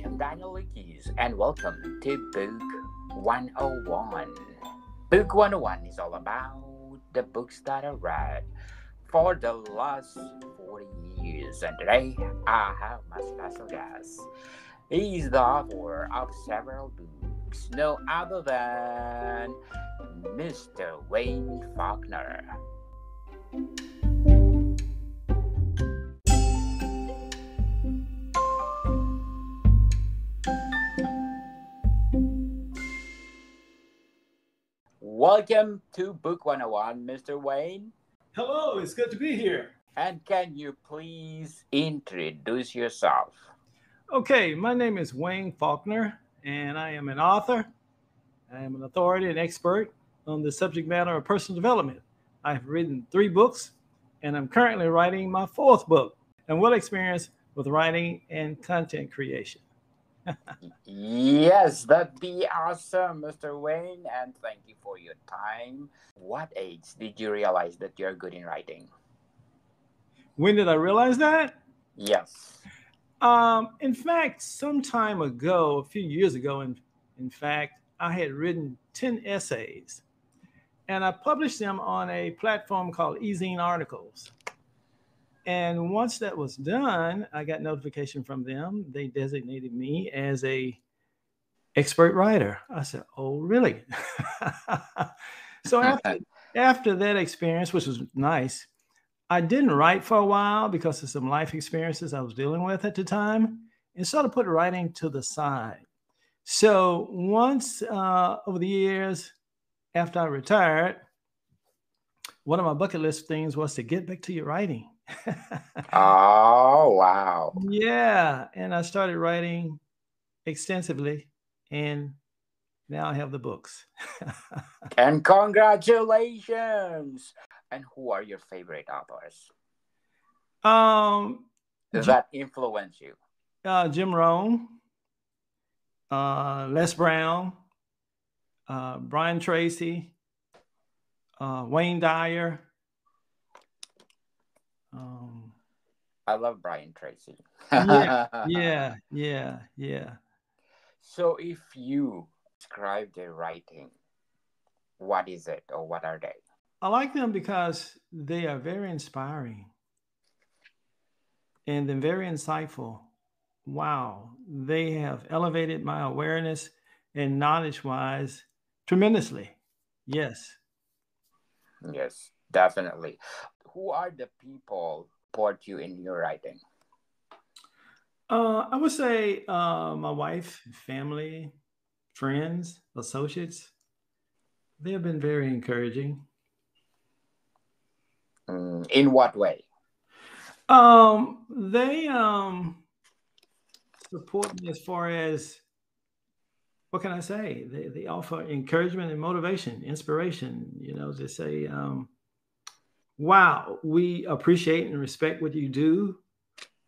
am Daniel Likis, and welcome to Book 101. Book 101 is all about the books that I read for the last 40 years, and today I have my special guest. He is the author of several books, no other than Mr. Wayne Faulkner. Welcome to Book 101, Mr. Wayne. Hello, it's good to be here. And can you please introduce yourself? Okay, my name is Wayne Faulkner, and I am an author. I am an authority and expert on the subject matter of personal development. I've written 3 books, and I'm currently writing my 4th book. I'm well experienced with writing and content creation. Yes, that'd be awesome, Mr. Wayne, and thank you for your time. What age did you realize that you're good in writing? When did I realize that? Yes. In fact, some time ago, a few years ago, in fact, I had written 10 essays and I published them on a platform called eZine Articles. And once that was done, I got notification from them. They designated me as a expert writer. I said, "Oh, really?" So after that experience, which was nice, I didn't write for a while because of some life experiences I was dealing with at the time, and sort of put writing to the side. So once over the years, after I retired, one of my bucket list things was to get back to your writing. Oh, wow. Yeah, and I started writing extensively, and now I have the books. And congratulations. And who are your favorite authors um, Jim, that influence you? Jim Rohn, Les Brown, Brian Tracy, Wayne Dyer. I love Brian Tracy. Yeah. So, if you describe their writing, what is it or what are they? I like them because they are very inspiring and then very insightful. Wow, they have elevated my awareness and knowledge wise tremendously. Yes. Yes, definitely. Who are the people support you in your writing? I would say my wife, family, friends, associates, they have been very encouraging. In what way? They support me as far as what can I say? They offer encouragement and motivation, inspiration. They say, "Wow, we appreciate and respect what you do.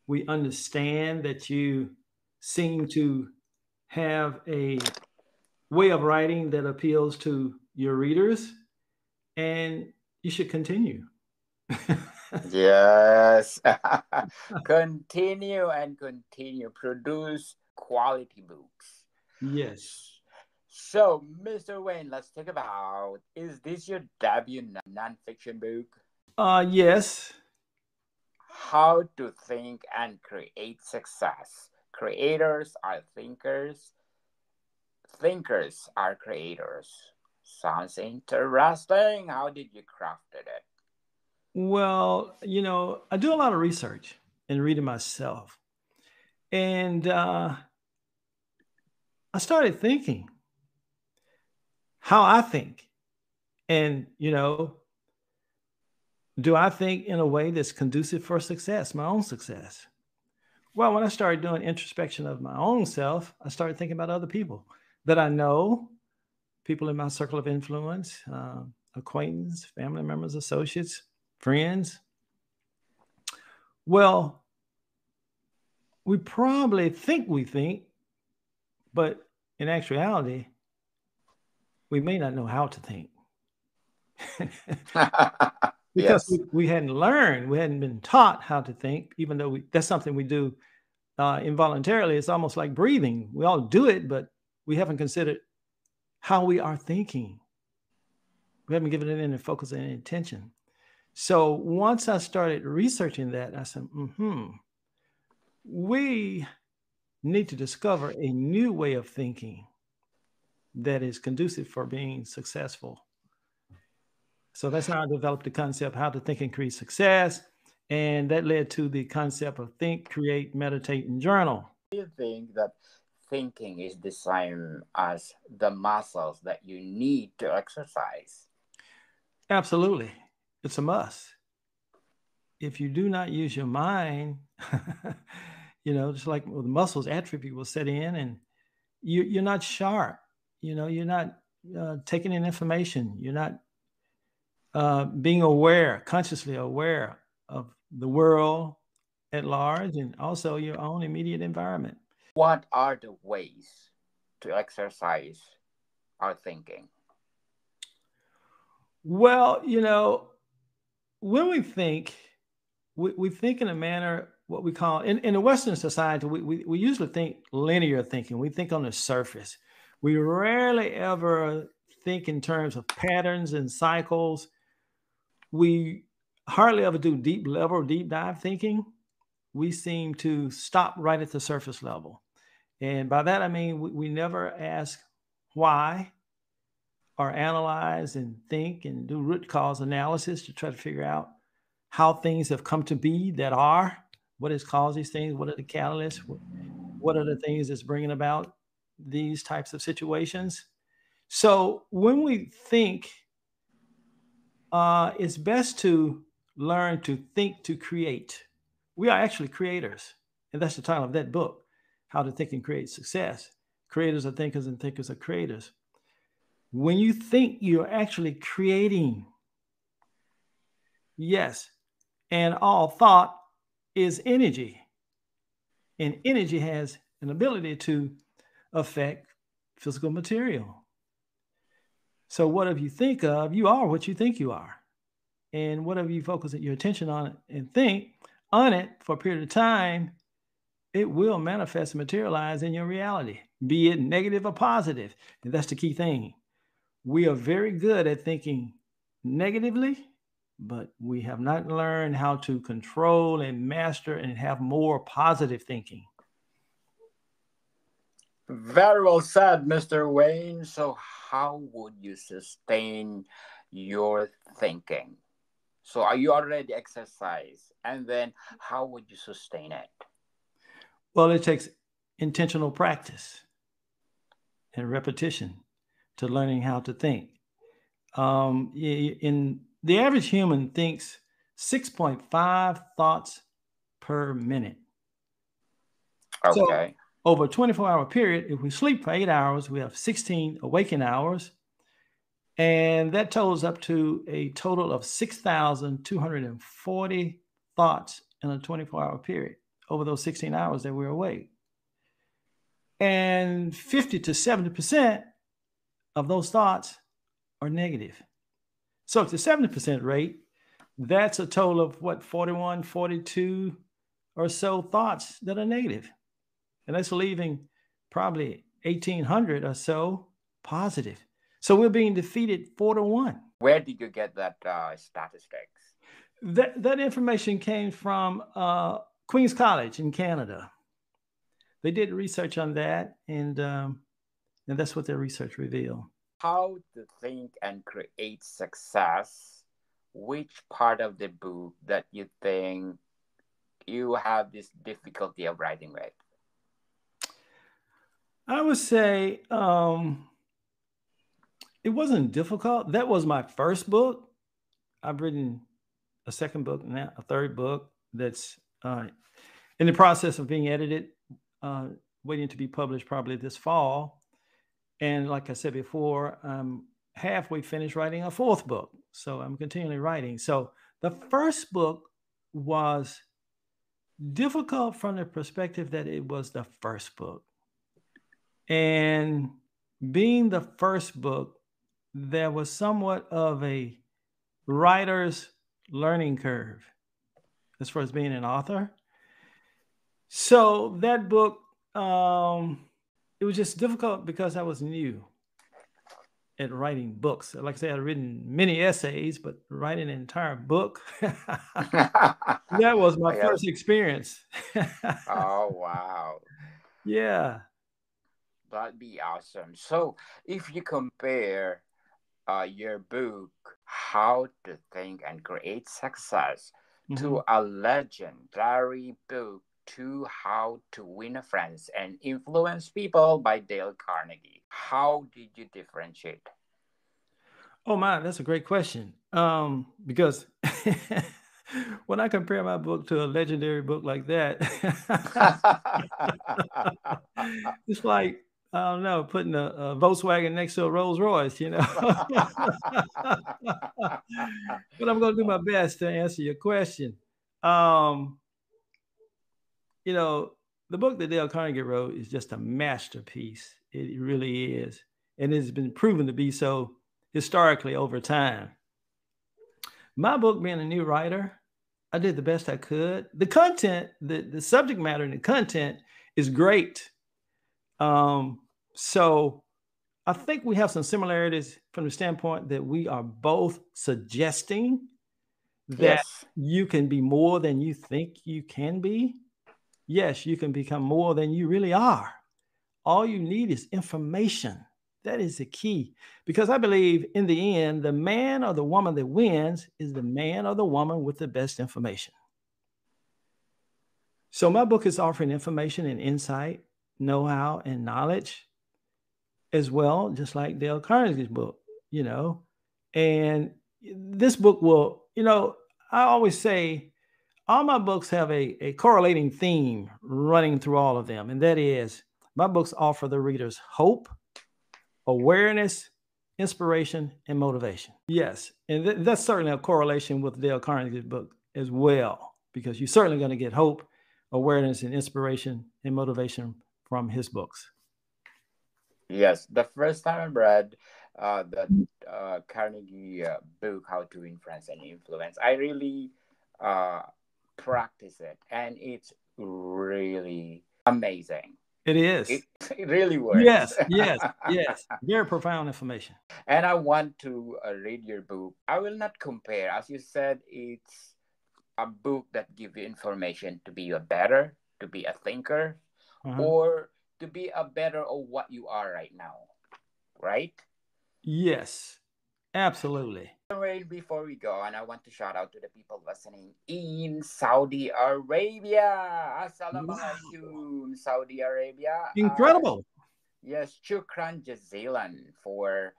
We understand that you seem to have a way of writing that appeals to your readers, and you should continue." Yes. Continue and continue. Produce quality books. Yes. So, Mr. Wayne, let's talk about, is this your debut nonfiction book? Yes. How to Think and Create Success. Creators are thinkers. Thinkers are creators. Sounds interesting. How did you craft it? Well, I do a lot of research and reading myself. And I started thinking how I think. And, do I think in a way that's conducive for success, my own success? Well, when I started doing introspection of my own self, I started thinking about other people that I know, people in my circle of influence, acquaintance, family members, associates, friends. Well, we probably think we think, but in actuality, we may not know how to think. Because Yes. we hadn't learned, we hadn't been taught how to think, even though that's something we do involuntarily. It's almost like breathing. We all do it, but we haven't considered how we are thinking. We haven't given it any focus and attention. So once I started researching that, I said, we need to discover a new way of thinking that is conducive for being successful. So that's how I developed the concept how to think and create success. And that led to the concept of think, create, meditate, and journal. Do you think that thinking is the same as the muscles that you need to exercise? Absolutely. It's a must. If you do not use your mind, just like with muscles, atrophy will set in and you're not sharp. You're not taking in information. You're not being aware, consciously aware of the world at large and also your own immediate environment. What are the ways to exercise our thinking? Well, when we think, we think in a manner, what we call, in a Western society, we usually think linear thinking. We think on the surface. We rarely ever think in terms of patterns and cycles. We hardly ever do deep level, deep dive thinking. We seem to stop right at the surface level. And by that, I mean, we never ask why or analyze and think and do root cause analysis to try to figure out how things have come to be that are, what has caused these things, what are the catalysts, what are the things that's bringing about these types of situations. So when we think, it's best to learn to think to create. We are actually creators. And that's the title of that book, How to Think and Create Success. Creators are thinkers and thinkers are creators. When you think, you're actually creating. Yes. And all thought is energy. And energy has an ability to affect physical material. So whatever you think of, you are what you think you are. And whatever you focus your attention on it and think on it for a period of time, it will manifest and materialize in your reality, be it negative or positive. And that's the key thing. We are very good at thinking negatively, but we have not learned how to control and master and have more positive thinking. Very well said, Mr. Wayne. So, how would you sustain your thinking? So, are you already exercise? And then, how would you sustain it? Well, it takes intentional practice and repetition to learning how to think. In the average human thinks 6.5 thoughts per minute. Okay. So over a 24-hour period, if we sleep for 8 hours, we have 16 awakened hours. And that totals up to a total of 6,240 thoughts in a 24-hour period over those 16 hours that we're awake. And 50 to 70% of those thoughts are negative. So at the 70% rate, that's a total of 41, 42 or so thoughts that are negative. And that's leaving probably 1,800 or so positive. So we're being defeated 4-1. Where did you get that statistics? That information came from Queen's College in Canada. They did research on that, and that's what their research revealed. How to think and create success. Which part of the book that you think you have this difficulty of writing with? I would say it wasn't difficult. That was my first book. I've written a second book now, a third book that's in the process of being edited, waiting to be published probably this fall. And like I said before, I'm halfway finished writing a fourth book. So I'm continually writing. So the first book was difficult from the perspective that it was the first book. And being the first book, there was somewhat of a writer's learning curve as far as being an author. So that book, it was just difficult because I was new at writing books. Like I said, I'd written many essays, but writing an entire book, that was my Yes. first experience. Oh, wow. Yeah. That'd be awesome. So, if you compare your book, How to Think and Create Success, Mhm. to a legendary book, to How to Win Friends and Influence People by Dale Carnegie, how did you differentiate? Oh my, that's a great question. Because when I compare my book to a legendary book like that, it's like I don't know, putting a Volkswagen next to a Rolls Royce, you know. But I'm going to do my best to answer your question. Um, you know, the book that Dale Carnegie wrote is just a masterpiece. It really is, and it's been proven to be so historically over time. My book, being a new writer, I did the best I could. The content, the subject matter and the content is great. Um, so I think we have some similarities from the standpoint that we are both suggesting that Yes. you can be more than you think you can be. Yes, you can become more than you really are. All you need is information. That is the key. Because I believe in the end, the man or the woman that wins is the man or the woman with the best information. So my book is offering information and insight, know-how, and knowledge as well, just like Dale Carnegie's book, you know. And this book will, I always say all my books have a correlating theme running through all of them. And that is my books offer the readers hope, awareness, inspiration, and motivation. Yes. And that's certainly a correlation with Dale Carnegie's book as well, because you're certainly going to get hope, awareness, and inspiration and motivation from his books. Yes, the first time I read the Carnegie book, How to Win Friends and Influence, I really uh, practice it, and it's really amazing. It It, is. it really works. Yes, yes, yes. Very profound information. And I want to read your book. I will not compare. As you said, it's a book that gives you information to be a better, to be a thinker, Uh-huh. or to be a better of what you are right now, right? Yes, absolutely. Wait, before we go on, I want to shout out to the people listening in Saudi Arabia. Assalamu Wow. alaikum, Saudi Arabia. Incredible. Yes, Chukran Jazilan for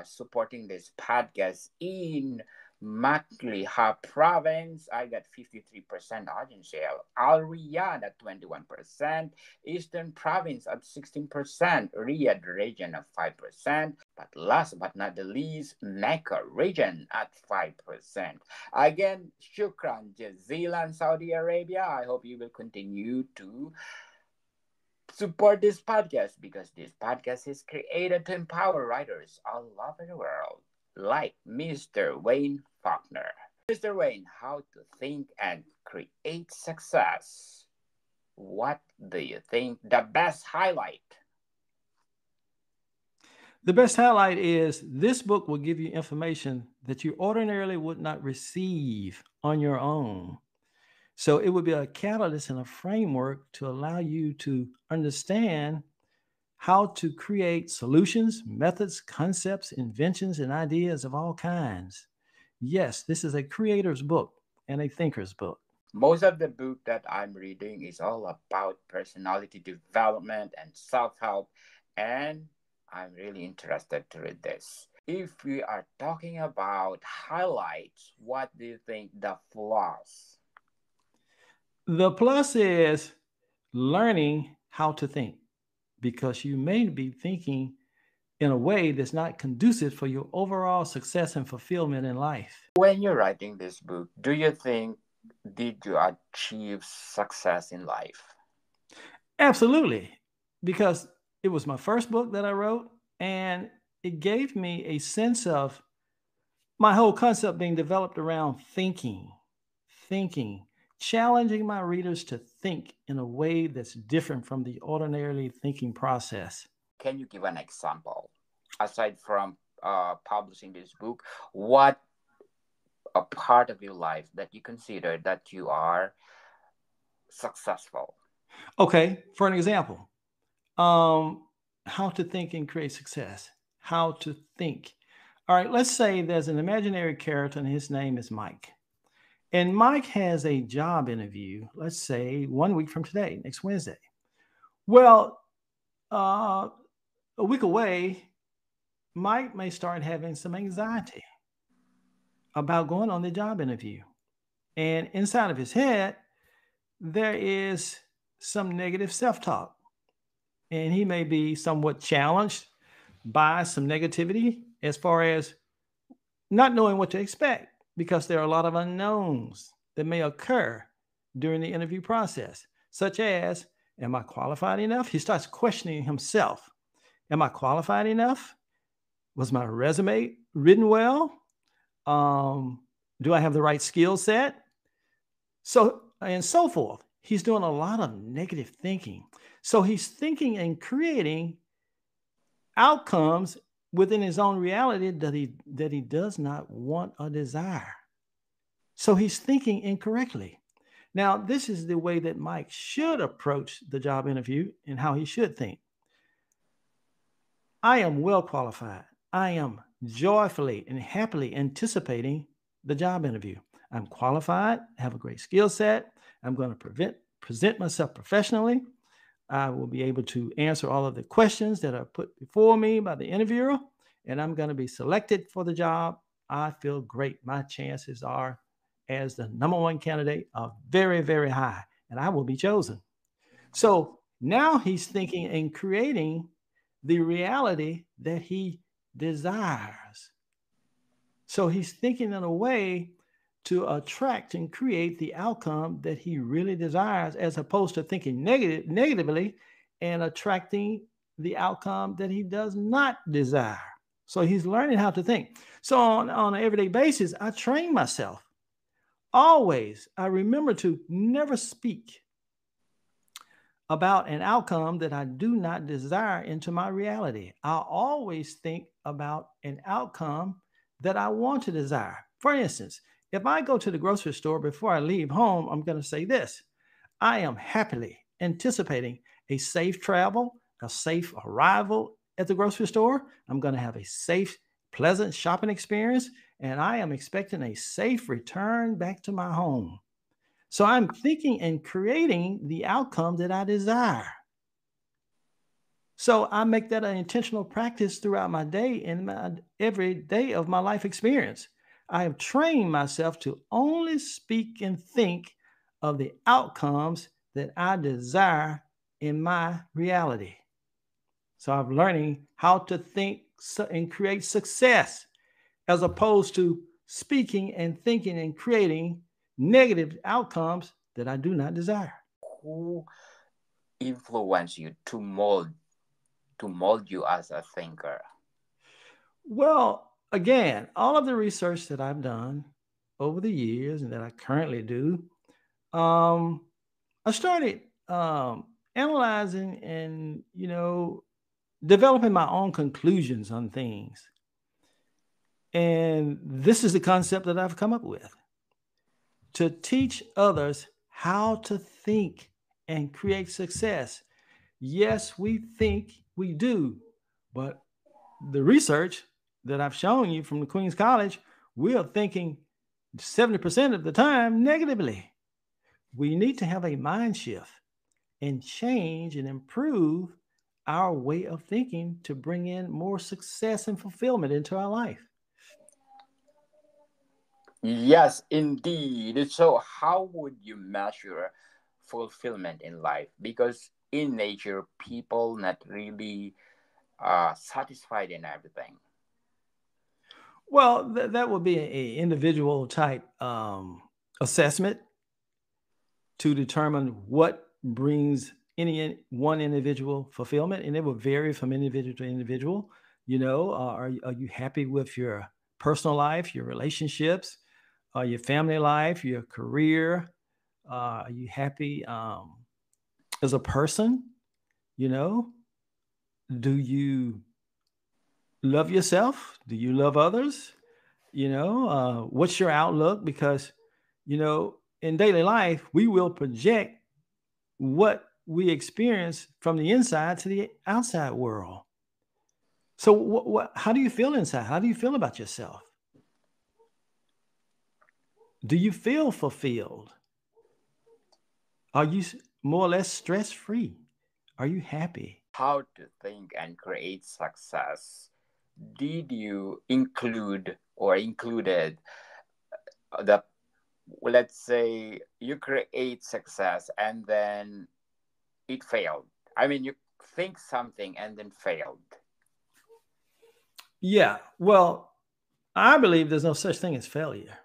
supporting this podcast in Makliha province. I got 53% audience share. Al Riyadh at 21%. Eastern province at 16%. Riyadh region at 5%. But last but not the least, Mecca region at 5%. Again, Shukran Jazilan, Saudi Arabia. I hope you will continue to support this podcast because this podcast is created to empower writers all over the world, like Mr. Wayne Faulkner. Mr. Wayne, how to think and create success. What do you think the best highlight? The best highlight is this book will give you information that you ordinarily would not receive on your own. So it would be a catalyst and a framework to allow you to understand how to create solutions, methods, concepts, inventions, and ideas of all kinds. Yes, this is a creator's book and a thinker's book. Most of the book that I'm reading is all about personality development and self-help, and I'm really interested to read this. If we are talking about highlights, what do you think the flaws? The plus is learning how to think because you may be thinking in a way that's not conducive for your overall success and fulfillment in life. When you're writing this book, do you think did you achieve success in life? Absolutely, because it was my first book that I wrote, and it gave me a sense of my whole concept being developed around thinking, challenging my readers to think in a way that's different from the ordinarily thinking process. Can you give an example? Aside from publishing this book, what a part of your life that you consider that you are successful? Okay, for an example, um, how to think and create success. How to think. All right, let's say there's an imaginary character and his name is Mike. And Mike has a job interview, let's say 1 week from today, next Wednesday. Well, uh, a week away, Mike may start having some anxiety about going on the job interview. And inside of his head, there is some negative self talk. And he may be somewhat challenged by some negativity as far as not knowing what to expect because there are a lot of unknowns that may occur during the interview process, such as, am I qualified enough? He starts questioning himself. Am I qualified enough? Was my resume written well? Um, do I have the right skill set? So, and so forth. He's doing a lot of negative thinking. So he's thinking and creating outcomes within his own reality that he does not want or desire. So he's thinking incorrectly. Now, this is the way that Mike should approach the job interview and how he should think. I am well qualified. I am joyfully and happily anticipating the job interview. I'm qualified, have a great skill set. I'm going to present myself professionally. I will be able to answer all of the questions that are put before me by the interviewer, and I'm going to be selected for the job. I feel great. My chances are, as the number one candidate, are very, very high, and I will be chosen. So now he's thinking and creating the reality that he desires. So he's thinking in a way to attract and create the outcome that he really desires, as opposed to thinking negatively and attracting the outcome that he does not desire. So he's learning how to think. So on an everyday basis, I train myself. Always, I remember to never speak about an outcome that I do not desire into my reality. I always think about an outcome that I want to desire. For instance, if I go to the grocery store before I leave home, I'm going to say this: I am happily anticipating a safe travel, a safe arrival at the grocery store. I'm going to have a safe, pleasant shopping experience, and I am expecting a safe return back to my home. So I'm thinking and creating the outcome that I desire. So I make that an intentional practice throughout my day and every day of my life experience. I have trained myself to only speak and think of the outcomes that I desire in my reality. So I'm learning how to think and create success as opposed to speaking and thinking and creating negative outcomes that I do not desire. Who influence you to mold you as a thinker? Well, again, all of the research that I've done over the years and that I currently do, um, I started analyzing and developing my own conclusions on things. And this is the concept that I've come up with: to teach others how to think and create success. Yes, we think we do, but the research that I've shown you from the Queen's College, we are thinking 70% of the time negatively. We need to have a mind shift and change and improve our way of thinking to bring in more success and fulfillment into our life. Yes, indeed. So, how would you measure fulfillment in life? Because in nature, people not really satisfied in everything. Well, that would be an individual type assessment to determine what brings one individual fulfillment, and it will vary from individual to individual. Are you happy with your personal life, your relationships, your family life, your career? Are you happy as a person? You know, do you love yourself? Do you love others? What's your outlook? Because, in daily life, we will project what we experience from the inside to the outside world. So, how do you feel inside? How do you feel about yourself? Do you feel fulfilled? Are you more or less stress free? Are you happy? How to think and create success. Did you include or included the, let's say you create success and then it failed? I mean, you think something and then failed. Yeah. Well, I believe there's no such thing as failure.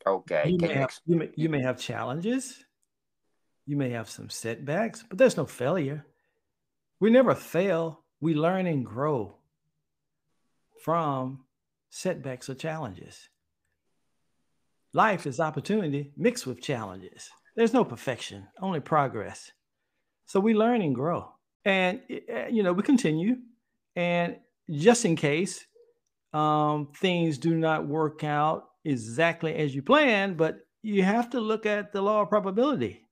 Okay, can you You may have challenges, you may have some setbacks, but there's no failure. We never fail. We learn and grow from setbacks or challenges. Life is opportunity mixed with challenges. There's no perfection, only progress. So we learn and grow. And, we continue. And just in case things do not work out exactly as you planned, but you have to look at the law of probability.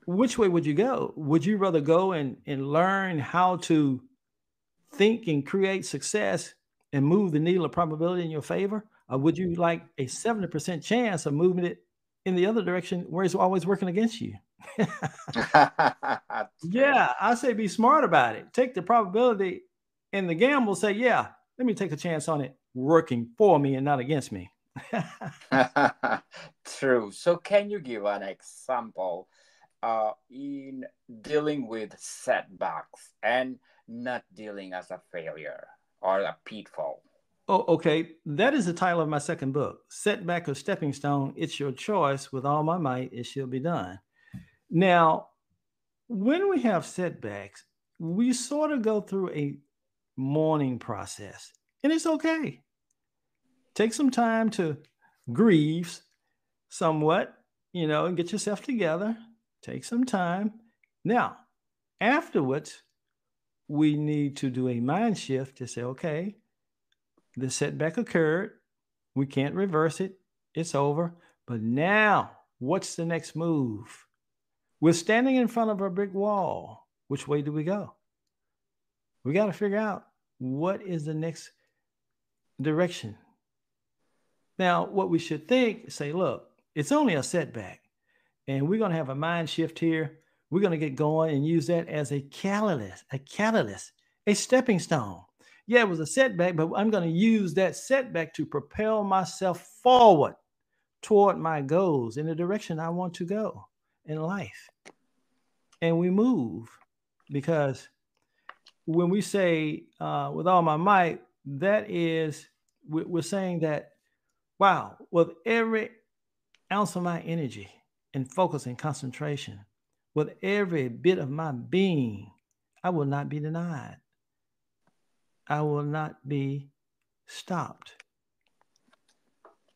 Which way would you go? Would you rather go and learn how to think and create success and move the needle of probability in your favor? Or would you like a 70% chance of moving it in the other direction where it's always working against you? True. Yeah, I say be smart about it. Take the probability and the gamble, say, yeah, let me take a chance on it working for me and not against me. True. So, can you give an example in dealing with setbacks and not dealing as a failure or a pitfall? Oh, okay. That is the title of my second book, Setback or Stepping Stone. It's your choice. With all my might, it shall be done. Now, when we have setbacks, we sort of go through a mourning process, and it's okay. Take some time to grieve somewhat, and get yourself together. Take some time. Now, afterwards, we need to do a mind shift to say, okay, the setback occurred. We can't reverse it. It's over. But now, what's the next move? We're standing in front of a brick wall. Which way do we go? We got to figure out what is the next direction. Now, what we should think, say, look, it's only a setback, and we're going to have a mind shift here. We're going to get going and use that as a stepping stone. Yeah, it was a setback, but I'm going to use that setback to propel myself forward toward my goals in the direction I want to go in life. And we move because when we say with all my might, that is, we're saying that, wow, with every ounce of my energy and focus and concentration, with every bit of my being, I will not be denied. I will not be stopped.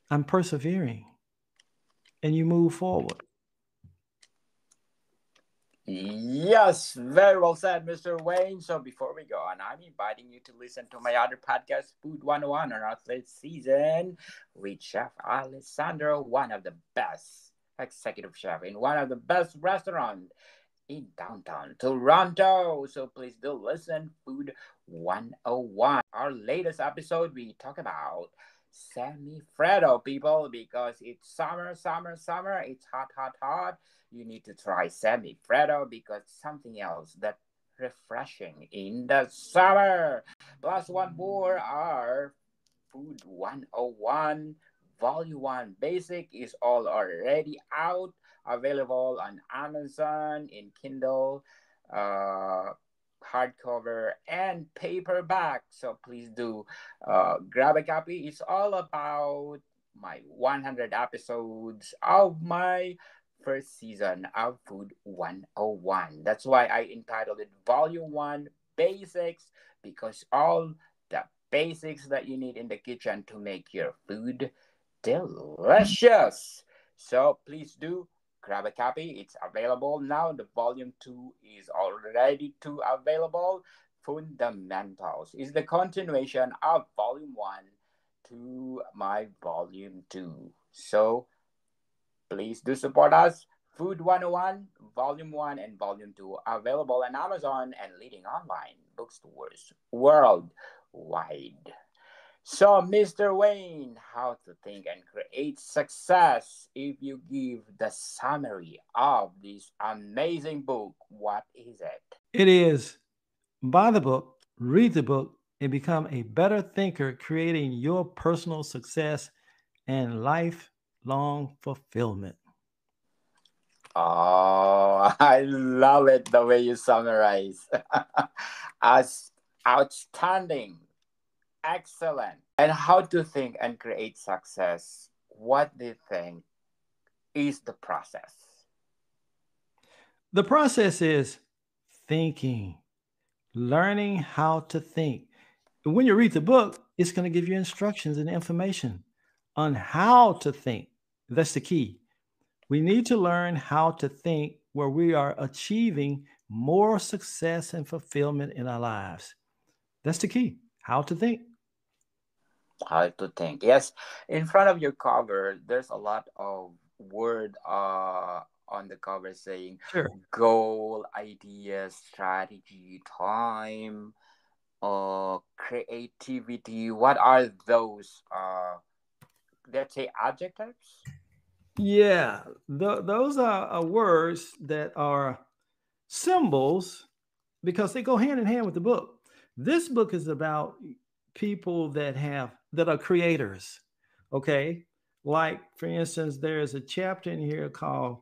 I'm persevering. And you move forward. Yes, very well said, Mr. Wayne. So before we go on, I'm inviting you to listen to my other podcast, Food 101 on our third season with Chef Alessandro, one of the best executive chef in one of the best restaurants in downtown Toronto. So please do listen, Food 101. Our latest episode, we talk about semi-Fredo, people, because it's summer, summer, summer. It's hot, hot, hot. You need to try semi-Fredo because something else that refreshing in the summer. Plus one more, our Food 101 Volume 1 Basic is all already out, available on Amazon, in Kindle, uh, hardcover, and paperback. So please do grab a copy. It's all about my 100 episodes of my first season of Food 101. That's why I entitled it Volume 1 Basics, because all the basics that you need in the kitchen to make your food delicious. So please do grab a copy. It's available now. The volume 2 is already to available. Fundamentals is the continuation of volume 1 to my volume 2. So please do support us. Food 101, Volume 1 and Volume 2 available on Amazon and leading online bookstores worldwide. So, Mr. Wayne, how to think and create success. If you give the summary of this amazing book, what is it? It is buy the book, read the book, and become a better thinker, creating your personal success and lifelong fulfillment. Oh, I love it the way you summarize. As outstanding, excellent. And how to think and create success. What do you think is the process? The process is thinking, learning how to think. When you read the book, it's going to give you instructions and information on how to think. That's the key. We need to learn how to think where we are achieving more success and fulfillment in our lives. That's the key. How to think. How to think. Yes, in front of your cover, there's a lot of word on the cover saying Sure. goal, idea, strategy, time, creativity. What are those? Let's say adjectives. Yeah, those are words that are symbols because they go hand in hand with the book. This book is about people that are creators. Okay. Like, for instance, there's a chapter in here called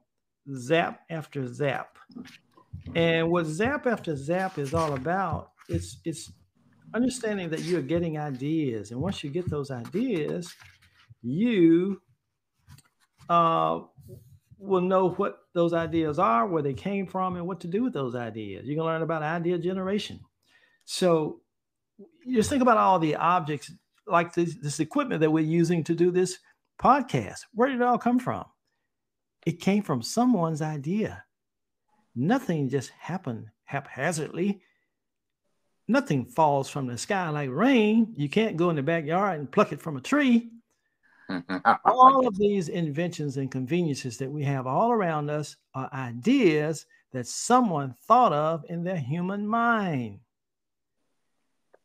Zap After Zap. And what Zap After Zap is all about, it's understanding that you're getting ideas. And once you get those ideas, you uh, will know what those ideas are, where they came from, and what to do with those ideas. You can learn about idea generation. So you just think about all the objects, like this equipment that we're using to do this podcast. Where did it all come from? It came from someone's idea. Nothing just happened haphazardly. Nothing falls from the sky like rain. You can't go in the backyard and pluck it from a tree. All of these inventions and conveniences that we have all around us are ideas that someone thought of in their human mind.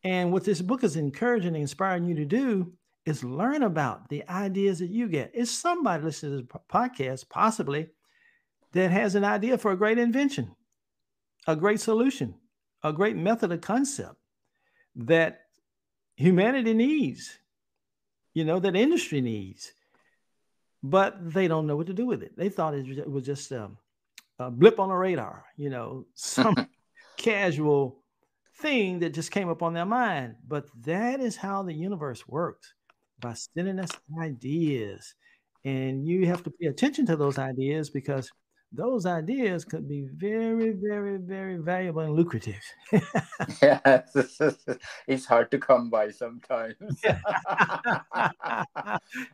And what this book is encouraging and inspiring you to do is learn about the ideas that you get. It's somebody listening to this podcast, possibly, that has an idea for a great invention, a great solution, a great method of concept that humanity needs, that industry needs, but they don't know what to do with it. They thought it was just a blip on the radar, some casual thing that just came up on their mind. But that is how the universe works, by sending us ideas. And you have to pay attention to those ideas because those ideas could be very, very, very valuable and lucrative. Yes, it's hard to come by sometimes.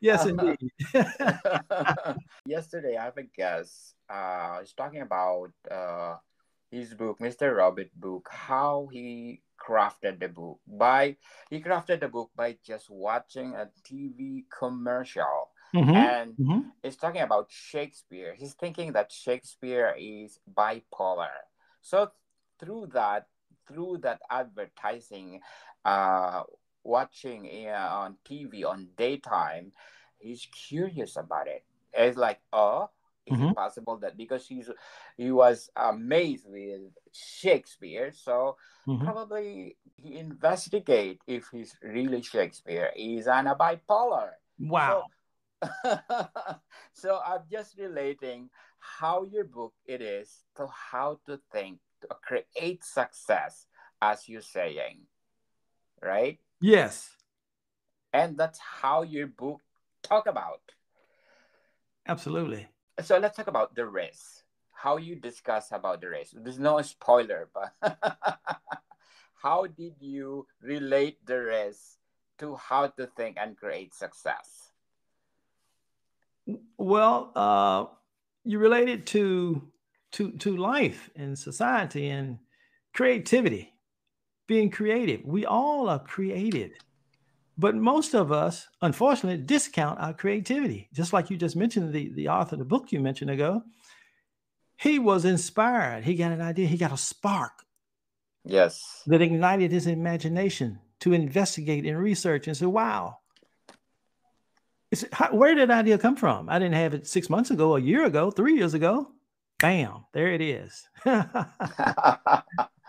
Yes, indeed. Yesterday, I have a guest. He's talking about his book, Mr. Robert book, how he crafted the book by just watching a TV commercial, Mhm, and mhm. it's talking about Shakespeare. He's thinking that Shakespeare is bipolar. So through that, through that advertising, uh, watching on TV on daytime, he's curious about it. It's like, oh, is it Mhm, possible that because he was amazed with Shakespeare, so mhm. probably he investigate if he's really Shakespeare is on a bipolar. So Wow. so I'm just relating how your book it is to how to think to create success, as you're saying, right? Yes, And that's how your book talk about. absolutely. So let's talk about the race. How you discuss about the race. There's no spoiler, but how did you relate the race to how to think and create success? Well, you relate it to life and society and creativity, being creative. We all are creative, but most of us, unfortunately, discount our creativity. Just like you just mentioned, the author of the book you mentioned ago, he was inspired. He got an idea. He got a spark Yes. that ignited his imagination to investigate and research and say, "Wow, where did that idea come from? I didn't have it 6 months ago, a year ago, 3 years ago. Bam, there it is."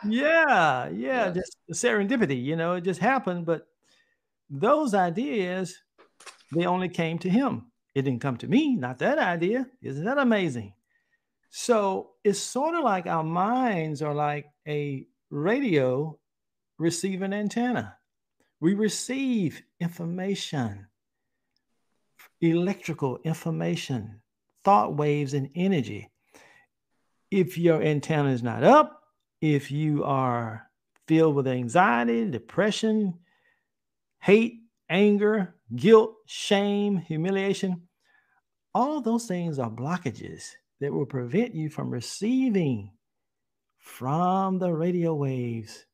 Yeah, yeah, Yes. just serendipity, it just happened. But those ideas, they only came to him. It didn't come to me, not that idea. Isn't that amazing? So it's sort of like our minds are like a radio receiving antenna. We receive information, electrical information, thought waves, and energy. If your antenna is not up, if you are filled with anxiety, depression, hate, anger, guilt, shame, humiliation, all of those things are blockages that will prevent you from receiving from the radio waves,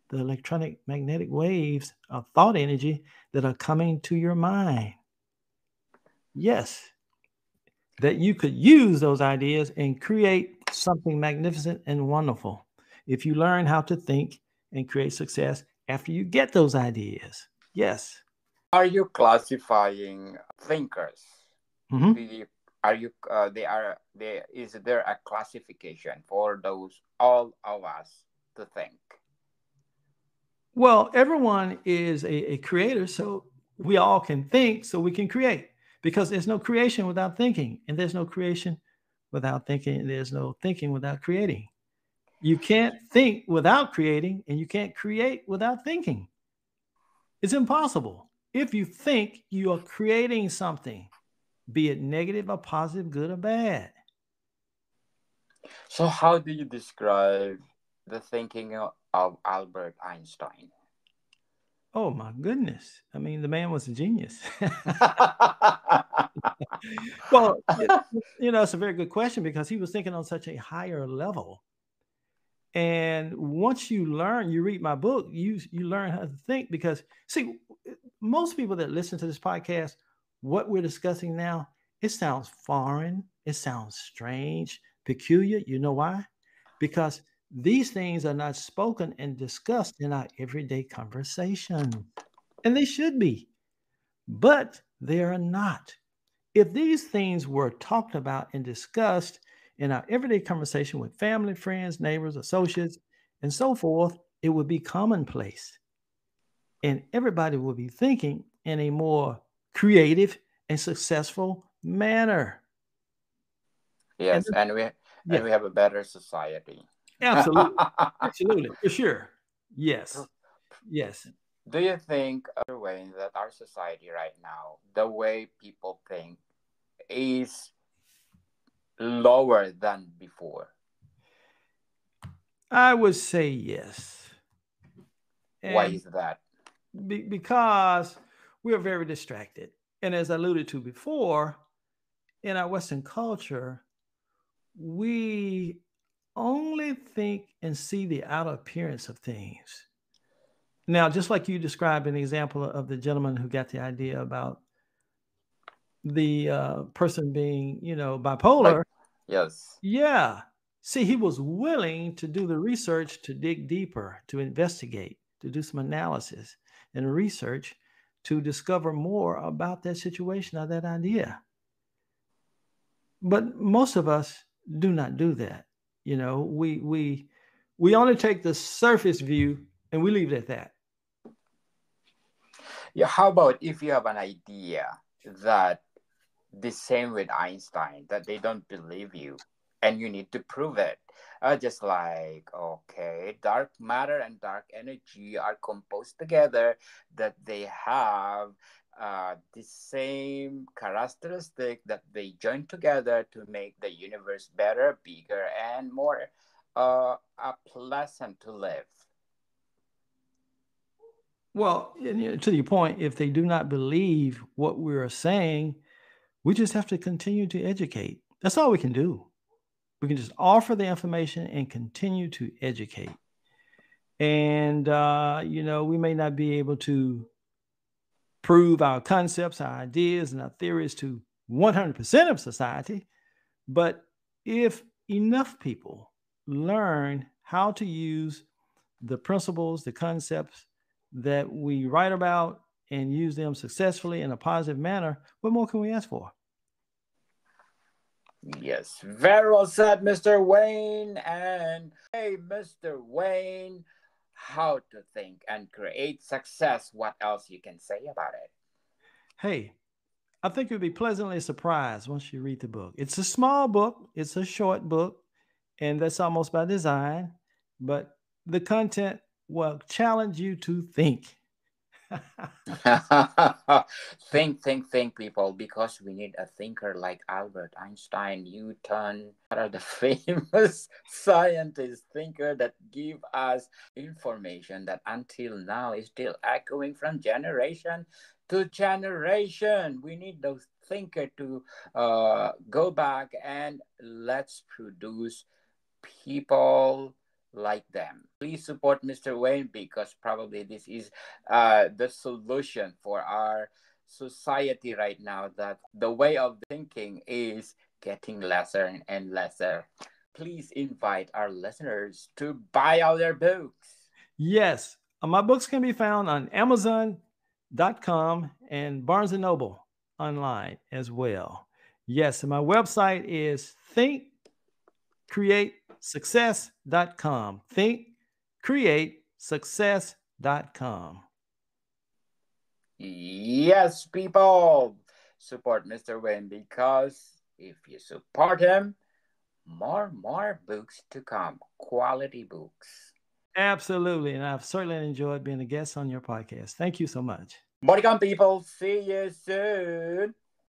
the electronic magnetic waves of thought energy that are coming to your mind. Yes, that you could use those ideas and create something magnificent and wonderful if you learn how to think and create success after you get those ideas. Yes. Are you classifying thinkers? Do Mhm. you are you they are they is there a classification for those all of us to think? Well, everyone is a creator, so we all can think, so we can create. Because there's no creation without thinking, and there's no creation without thinking, and there's no thinking without creating. You can't think without creating, and you can't create without thinking. It's impossible. If you think, you are creating something, be it negative or positive, good or bad. So how do you describe the thinking of Albert Einstein? Oh my goodness. I mean, the man was a genius. Well, it's a very good question because he was thinking on such a higher level. And once you learn, you read my book, you learn how to think because see, most people that listen to this podcast, what we're discussing now, it sounds foreign, it sounds strange, peculiar. You know why? Because these things are not spoken and discussed in our everyday conversation. And they should be, but they are not. If these things were talked about and discussed in our everyday conversation with family, friends, neighbors, associates, and so forth, it would be commonplace. And everybody would be thinking in a more creative and successful manner. And Yes, and yes, we have a better society. absolutely. Absolutely. For sure. Yes. Yes. Do you think the way that our society right now, the way people think is lower than before? I would say yes. Why And is that? because we're very distracted. And as I alluded to before, in our Western culture, we only think and see the outer appearance of things. Now, just like you described an example of the gentleman who got the idea about the person being, Like, bipolar, yes. yeah. See, he was willing to do the research, to dig deeper, to investigate, to do some analysis and research to discover more about that situation or that idea. But most of us do not do that. We only take the surface view and we leave it at that. Yeah, how about if you have an idea that the same with Einstein, that they don't believe you and you need to prove it? Just like, okay, dark matter and dark energy are composed together, that they have the same characteristic, that they join together to make the universe better, bigger, and more pleasant to live. Well, to your point, if they do not believe what we are saying, We just have to continue to educate. That's all we can do. We can just offer the information and continue to educate. And, we may not be able to prove our concepts, our ideas, and our theories to 100% of society. But if enough people learn how to use the principles, the concepts that we write about and use them successfully in a positive manner, what more can we ask for? Yes, very well said, Mr. Wayne. And hey, Mr. Wayne, how to think and create success. What else you can say about it? Hey, I think you'll be pleasantly surprised once you read the book. It's a small book, it's a short book, and that's almost by design, but the content will challenge you to think. Think, people, because we need a thinker like Albert Einstein, Newton. What are the famous scientists, thinker that give us information that until now is still echoing from generation to generation? We need those thinker to go back and let's produce people like them. Please support Mr. Wayne because probably this is the solution for our society right now, that the way of thinking is getting lesser and lesser. Please invite our listeners to buy our their books. Yes, my books can be found on Amazon.com and Barnes and Noble online as well. Yes, and my website is thinkcreatesuccess.com. Thinkcreatesuccess.com. Yes, people, support Mr. Wayne because if you support him, more books to come, quality books. Absolutely. And I've certainly enjoyed being a guest on your podcast. Thank you so much. Moricon people, see you soon.